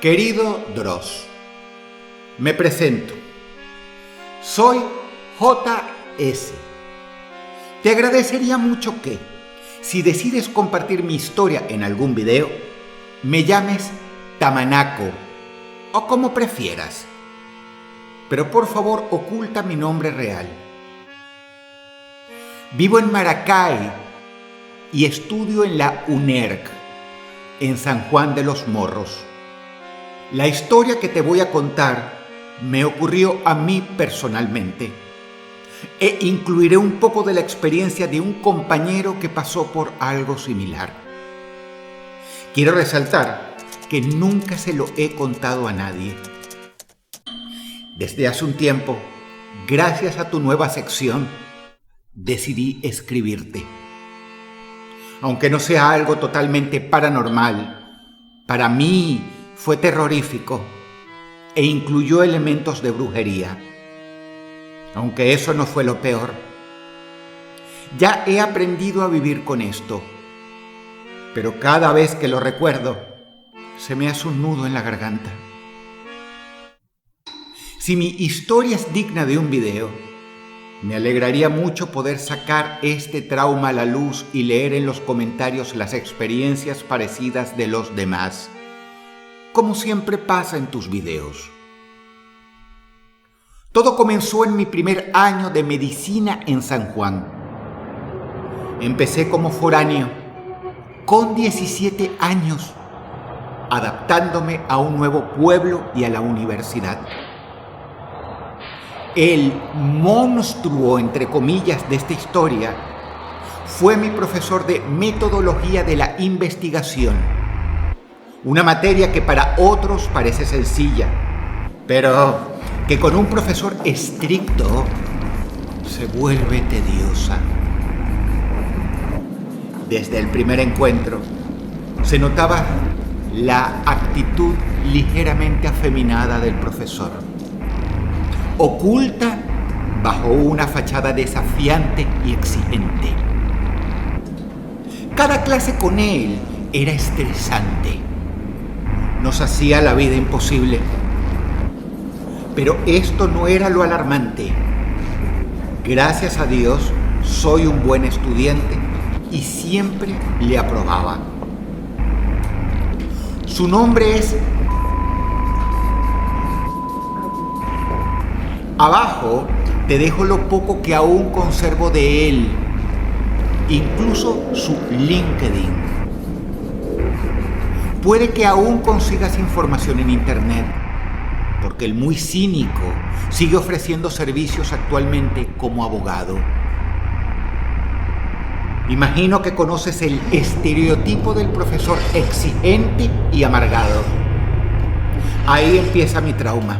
Querido Dross, me presento. Soy JS. Te agradecería mucho que, si decides compartir mi historia en algún video, me llames Tamanaco o como prefieras. Pero por favor, oculta mi nombre real. Vivo en Maracay y estudio en la UNERC, en San Juan de los Morros. La historia que te voy a contar me ocurrió a mí personalmente e incluiré un poco de la experiencia de un compañero que pasó por algo similar. Quiero resaltar que nunca se lo he contado a nadie. Desde hace un tiempo, gracias a tu nueva sección, decidí escribirte. Aunque no sea algo totalmente paranormal, para mí fue terrorífico e incluyó elementos de brujería. Aunque eso no fue lo peor. Ya he aprendido a vivir con esto, pero cada vez que lo recuerdo, se me hace un nudo en la garganta. Si mi historia es digna de un video, me alegraría mucho poder sacar este trauma a la luz y leer en los comentarios las experiencias parecidas de los demás, como siempre pasa en tus videos. Todo comenzó en mi primer año de medicina en San Juan. Empecé como foráneo, con 17 años, adaptándome a un nuevo pueblo y a la universidad. El monstruo, entre comillas, de esta historia fue mi profesor de metodología de la investigación. Una materia que para otros parece sencilla, pero que con un profesor estricto se vuelve tediosa. Desde el primer encuentro se notaba la actitud ligeramente afeminada del profesor, oculta bajo una fachada desafiante y exigente. Cada clase con él era estresante. Nos hacía la vida imposible. Pero esto no era lo alarmante. Gracias a Dios, soy un buen estudiante y siempre le aprobaba. Su nombre es... Abajo te dejo lo poco que aún conservo de él, incluso su LinkedIn. Puede que aún consigas información en internet, porque el muy cínico sigue ofreciendo servicios actualmente como abogado. Imagino que conoces el estereotipo del profesor exigente y amargado. Ahí empieza mi trauma.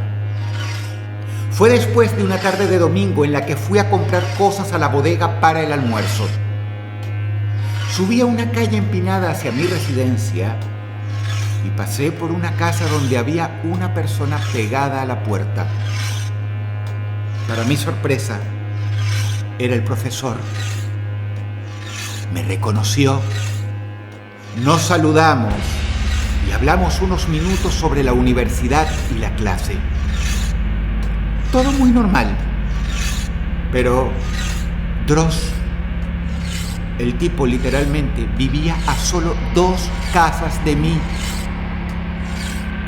Fue después de una tarde de domingo en la que fui a comprar cosas a la bodega para el almuerzo. Subí a una calle empinada hacia mi residencia y pasé por una casa donde había una persona pegada a la puerta. Para mi sorpresa, era el profesor. Me reconoció. Nos saludamos y hablamos unos minutos sobre la universidad y la clase. Todo muy normal. Pero Dross, el tipo literalmente vivía a solo 2 casas de mí.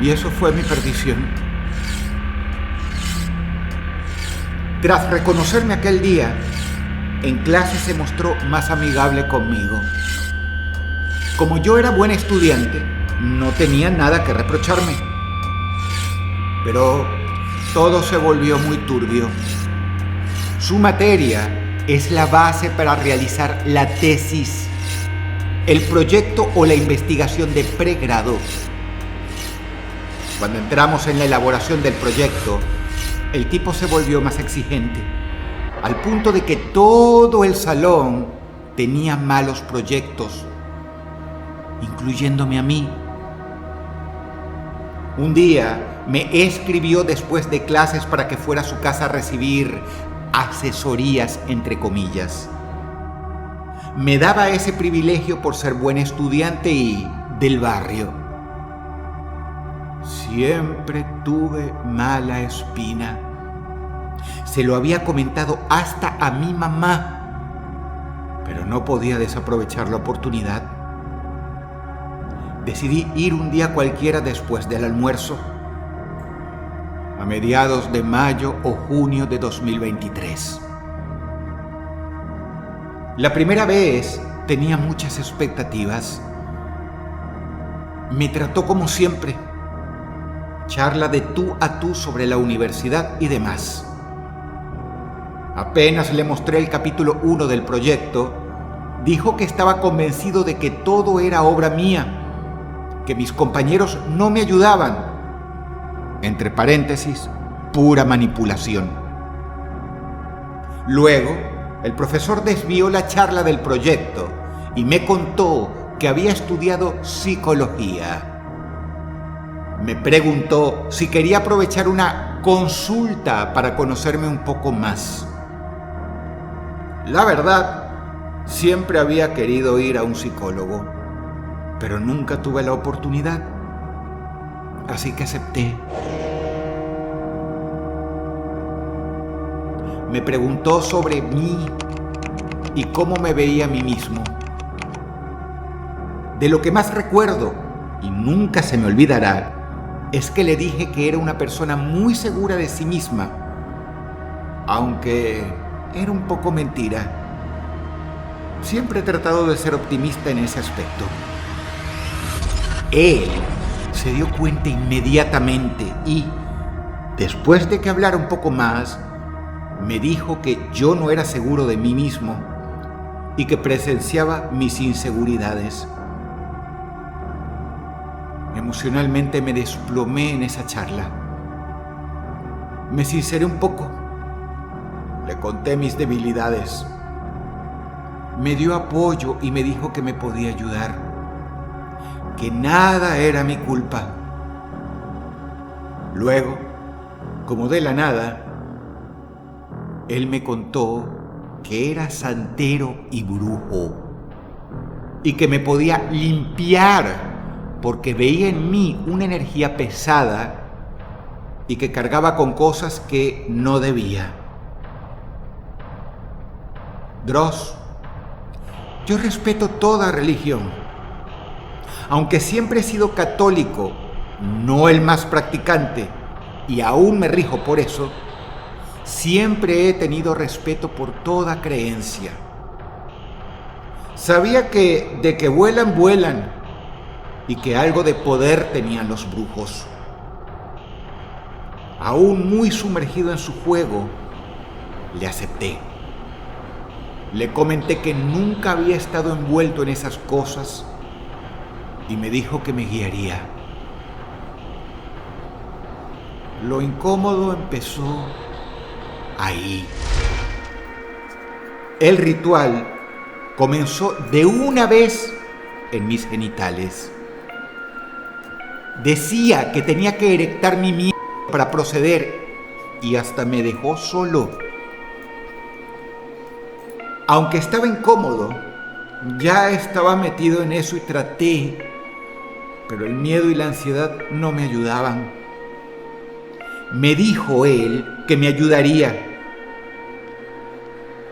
Y eso fue mi perdición. Tras reconocerme aquel día, en clase se mostró más amigable conmigo. Como yo era buen estudiante, no tenía nada que reprocharme. Pero todo se volvió muy turbio. Su materia es la base para realizar la tesis, el proyecto o la investigación de pregrado. Cuando entramos en la elaboración del proyecto, el tipo se volvió más exigente, al punto de que todo el salón tenía malos proyectos, incluyéndome a mí. Un día me escribió después de clases para que fuera a su casa a recibir asesorías, entre comillas. Me daba ese privilegio por ser buen estudiante y del barrio. Siempre tuve mala espina. Se lo había comentado hasta a mi mamá, pero no podía desaprovechar la oportunidad. Decidí ir un día cualquiera después del almuerzo, a mediados de mayo o junio de 2023. La primera vez tenía muchas expectativas. Me trató como siempre. Charla de tú a tú sobre la universidad y demás. Apenas le mostré el capítulo 1 del proyecto, dijo que estaba convencido de que todo era obra mía, que mis compañeros no me ayudaban. Entre paréntesis, pura manipulación. Luego, el profesor desvió la charla del proyecto y me contó que había estudiado psicología. Me preguntó si quería aprovechar una consulta para conocerme un poco más. La verdad, siempre había querido ir a un psicólogo, pero nunca tuve la oportunidad, así que acepté. Me preguntó sobre mí y cómo me veía a mí mismo. De lo que más recuerdo, y nunca se me olvidará, es que le dije que era una persona muy segura de sí misma, aunque era un poco mentira. Siempre he tratado de ser optimista en ese aspecto. Él se dio cuenta inmediatamente y, después de que hablara un poco más, me dijo que yo no era seguro de mí mismo y que presenciaba mis inseguridades. Emocionalmente me desplomé en esa charla. Me sinceré un poco. Le conté mis debilidades. Me dio apoyo y me dijo que me podía ayudar, que nada era mi culpa. Luego, como de la nada, él me contó que era santero y brujo y que me podía limpiar porque veía en mí una energía pesada y que cargaba con cosas que no debía. Dross, yo respeto toda religión. Aunque siempre he sido católico, no el más practicante, y aún me rijo por eso, siempre he tenido respeto por toda creencia. Sabía que de que vuelan, vuelan, y que algo de poder tenían los brujos. Aún muy sumergido en su juego, le acepté. Le comenté que nunca había estado envuelto en esas cosas y me dijo que me guiaría. Lo incómodo empezó ahí. El ritual comenzó de una vez en mis genitales. Decía que tenía que erectar mi miembro para proceder y hasta me dejó solo. Aunque estaba incómodo, ya estaba metido en eso y traté, pero el miedo y la ansiedad no me ayudaban. Me dijo él que me ayudaría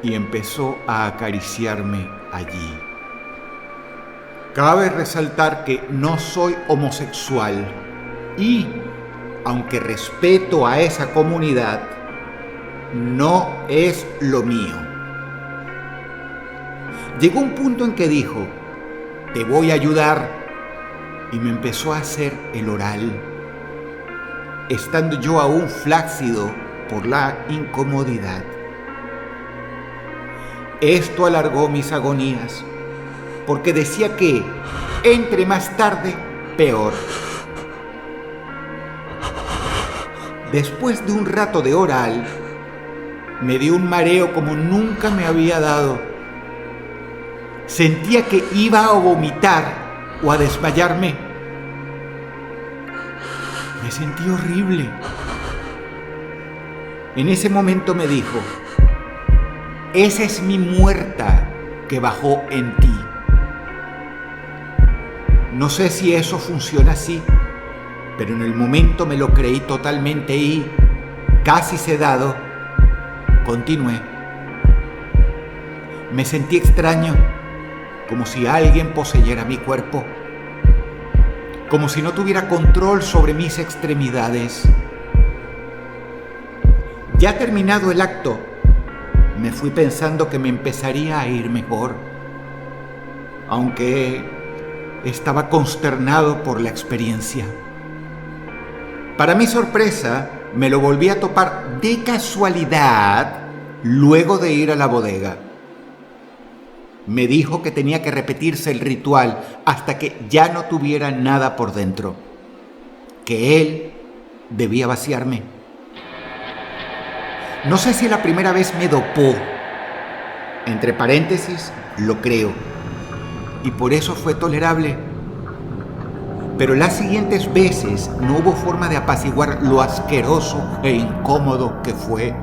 y empezó a acariciarme allí. Cabe resaltar que no soy homosexual y, aunque respeto a esa comunidad, no es lo mío. Llegó un punto en que dijo, te voy a ayudar, y me empezó a hacer el oral, estando yo aún flácido por la incomodidad. Esto alargó mis agonías, porque decía que entre más tarde, peor. Después de un rato de oral, me dio un mareo como nunca me había dado. Sentía que iba a vomitar o a desmayarme. Me sentí horrible. En ese momento me dijo, esa es mi muerta que bajó en ti. No sé si eso funciona así, Pero en el momento me lo creí totalmente y, casi sedado, continué. Me sentí extraño, como si alguien poseyera mi cuerpo, como si no tuviera control sobre mis extremidades. Ya terminado el acto, me fui pensando que me empezaría a ir mejor, aunque estaba consternado por la experiencia. Para mi sorpresa, me lo volví a topar de casualidad luego de ir a la bodega. Me dijo que tenía que repetirse el ritual hasta que ya no tuviera nada por dentro, que él debía vaciarme. No sé si la primera vez me dopó, entre paréntesis, lo creo, y por eso fue tolerable. Pero las siguientes veces no hubo forma de apaciguar lo asqueroso e incómodo que fue.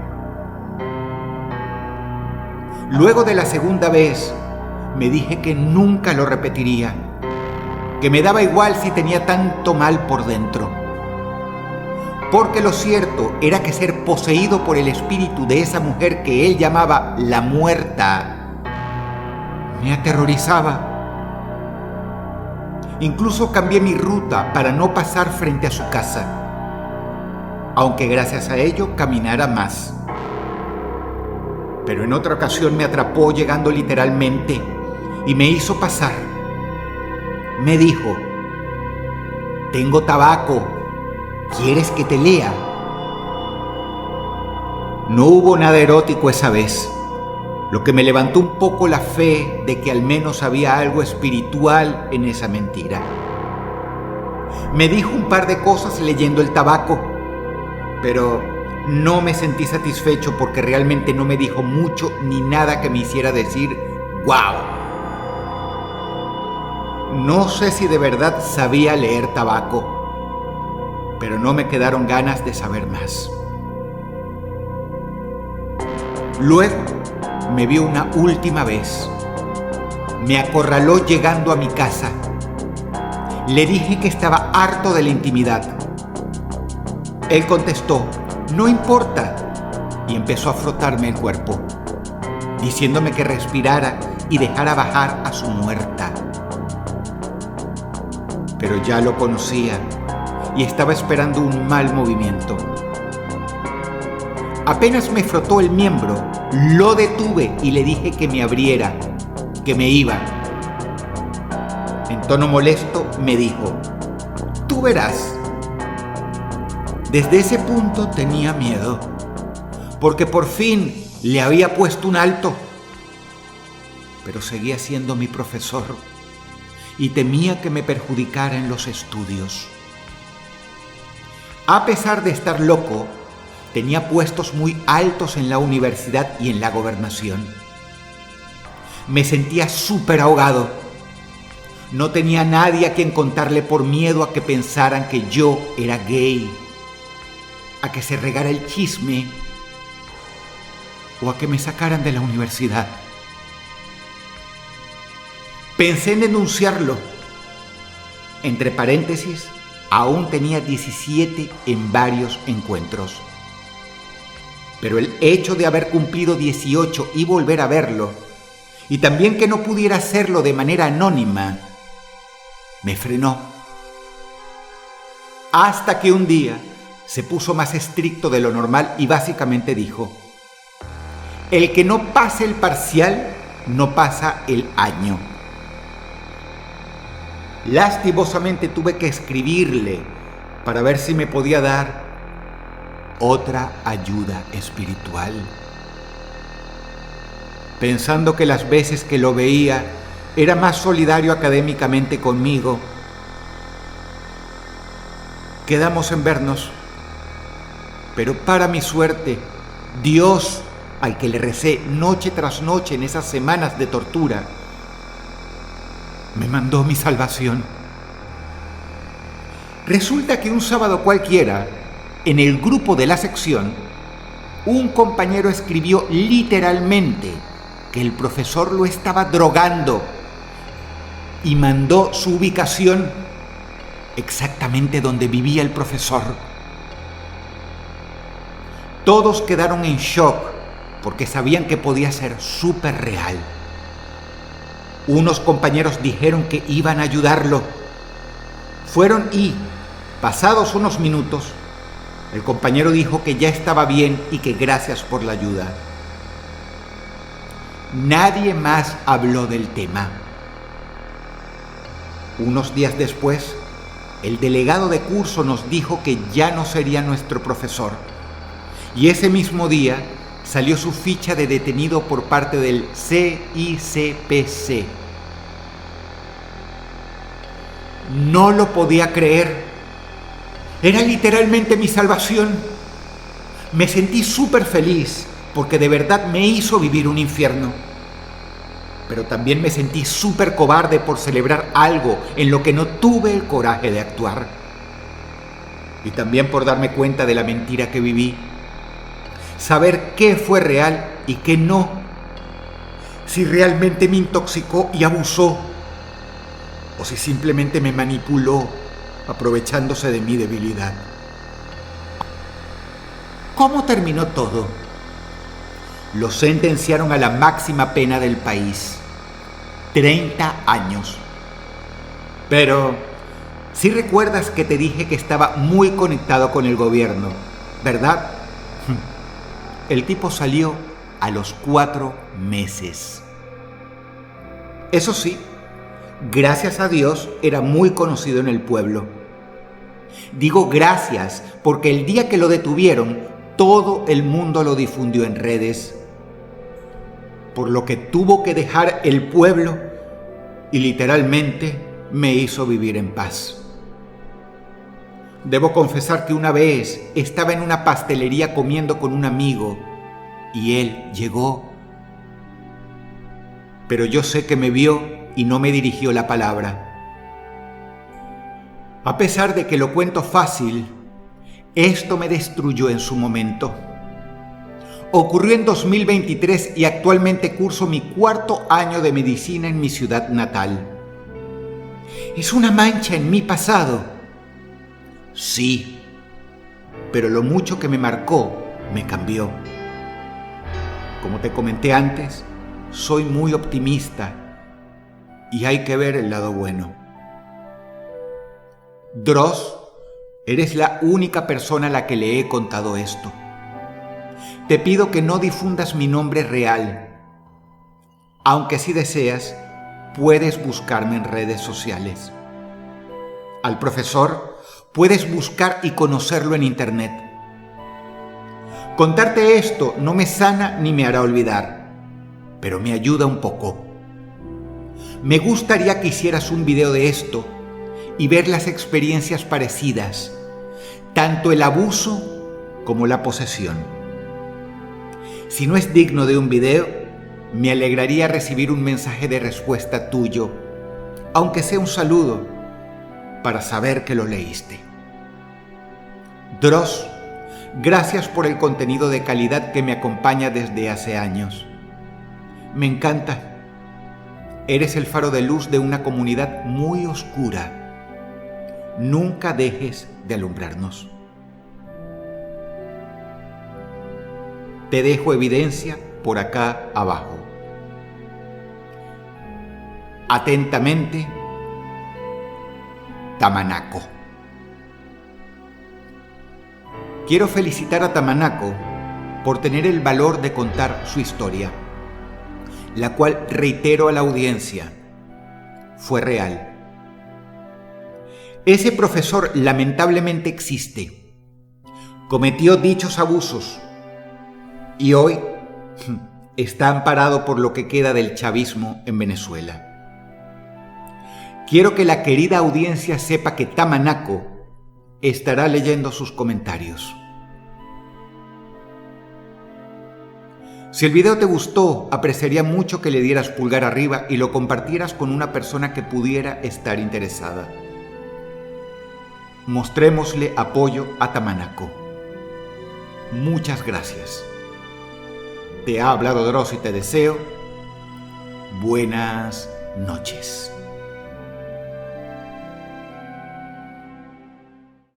Luego de la segunda vez, me dije que nunca lo repetiría, que me daba igual si tenía tanto mal por dentro. Porque lo cierto era que ser poseído por el espíritu de esa mujer que él llamaba la muerta me aterrorizaba. Incluso cambié mi ruta para no pasar frente a su casa, aunque gracias a ello caminara más. Pero en otra ocasión me atrapó llegando literalmente y me hizo pasar. Me dijo: tengo tabaco, ¿quieres que te lea? No hubo nada erótico esa vez, lo que me levantó un poco la fe de que al menos había algo espiritual en esa mentira. Me dijo un par de cosas leyendo el tabaco, pero no me sentí satisfecho porque realmente no me dijo mucho ni nada que me hiciera decir ¡guau! No sé si de verdad sabía leer tabaco, pero no me quedaron ganas de saber más. Luego me vio una última vez. Me acorraló llegando a mi casa. Le dije que estaba harto de la intimidad. Él contestó: no importa, y empezó a frotarme el cuerpo, diciéndome que respirara y dejara bajar a su muerta. Pero ya lo conocía y estaba esperando un mal movimiento. Apenas me frotó el miembro, lo detuve y le dije que me abriera, que me iba. En tono molesto me dijo: tú verás. Desde ese punto tenía miedo, porque por fin le había puesto un alto. Pero seguía siendo mi profesor y temía que me perjudicara en los estudios. A pesar de estar loco, tenía puestos muy altos en la universidad y en la gobernación. Me sentía súper ahogado. No tenía nadie a quien contarle por miedo a que pensaran que yo era gay, a que se regara el chisme o a que me sacaran de la universidad. Pensé en denunciarlo. Entre paréntesis, aún tenía 17 en varios encuentros. Pero el hecho de haber cumplido 18 y volver a verlo, y también que no pudiera hacerlo de manera anónima, me frenó. Hasta que un día se puso más estricto de lo normal y básicamente dijo: el que no pase el parcial, no pasa el año. Lastimosamente tuve que escribirle para ver si me podía dar otra ayuda espiritual. Pensando que las veces que lo veía era más solidario académicamente conmigo, quedamos en vernos. Pero para mi suerte, Dios, al que le recé noche tras noche en esas semanas de tortura, me mandó mi salvación. Resulta que un sábado cualquiera, en el grupo de la sección, un compañero escribió literalmente que el profesor lo estaba drogando y mandó su ubicación exactamente donde vivía el profesor. Todos quedaron en shock porque sabían que podía ser súper real. Unos compañeros dijeron que iban a ayudarlo. Fueron y, pasados unos minutos, el compañero dijo que ya estaba bien y que gracias por la ayuda. Nadie más habló del tema. Unos días después, el delegado de curso nos dijo que ya no sería nuestro profesor. Y ese mismo día salió su ficha de detenido por parte del CICPC. No lo podía creer. Era literalmente mi salvación. Me sentí súper feliz porque de verdad me hizo vivir un infierno. Pero también me sentí súper cobarde por celebrar algo en lo que no tuve el coraje de actuar. Y también por darme cuenta de la mentira que viví. Saber qué fue real y qué no. Si realmente me intoxicó y abusó. O si simplemente me manipuló, aprovechándose de mi debilidad. ¿Cómo terminó todo? Lo sentenciaron a la máxima pena del país, 30 años. Pero, sí recuerdas que te dije que estaba muy conectado con el gobierno, ¿verdad? El tipo salió a los 4 meses. Eso sí, gracias a Dios era muy conocido en el pueblo. Digo gracias porque el día que lo detuvieron, todo el mundo lo difundió en redes. Por lo que tuvo que dejar el pueblo y literalmente me hizo vivir en paz. Debo confesar que una vez estaba en una pastelería comiendo con un amigo y él llegó. Pero yo sé que me vio y no me dirigió la palabra. A pesar de que lo cuento fácil, esto me destruyó en su momento. Ocurrió en 2023 y actualmente curso mi 4º año de medicina en mi ciudad natal. Es una mancha en mi pasado. Sí, pero lo mucho que me marcó me cambió. Como te comenté antes, soy muy optimista y hay que ver el lado bueno. Dross, eres la única persona a la que le he contado esto. Te pido que no difundas mi nombre real. Aunque si deseas, puedes buscarme en redes sociales. Al profesor puedes buscar y conocerlo en internet. Contarte esto no me sana ni me hará olvidar, pero me ayuda un poco. Me gustaría que hicieras un video de esto y ver las experiencias parecidas, tanto el abuso como la posesión. Si no es digno de un video, me alegraría recibir un mensaje de respuesta tuyo, aunque sea un saludo, para saber que lo leíste. Dross, gracias por el contenido de calidad que me acompaña desde hace años. Me encanta. Eres el faro de luz de una comunidad muy oscura. Nunca dejes de alumbrarnos. Te dejo evidencia por acá abajo. Atentamente, Tamanaco. Quiero felicitar a Tamanaco por tener el valor de contar su historia, la cual, reitero a la audiencia, fue real. Ese profesor lamentablemente existe, cometió dichos abusos y hoy está amparado por lo que queda del chavismo en Venezuela. Quiero que la querida audiencia sepa que Tamanaco estará leyendo sus comentarios. Si el video te gustó, apreciaría mucho que le dieras pulgar arriba y lo compartieras con una persona que pudiera estar interesada. Mostrémosle apoyo a Tamanaco. Muchas gracias. Te ha hablado Dross y te deseo buenas noches.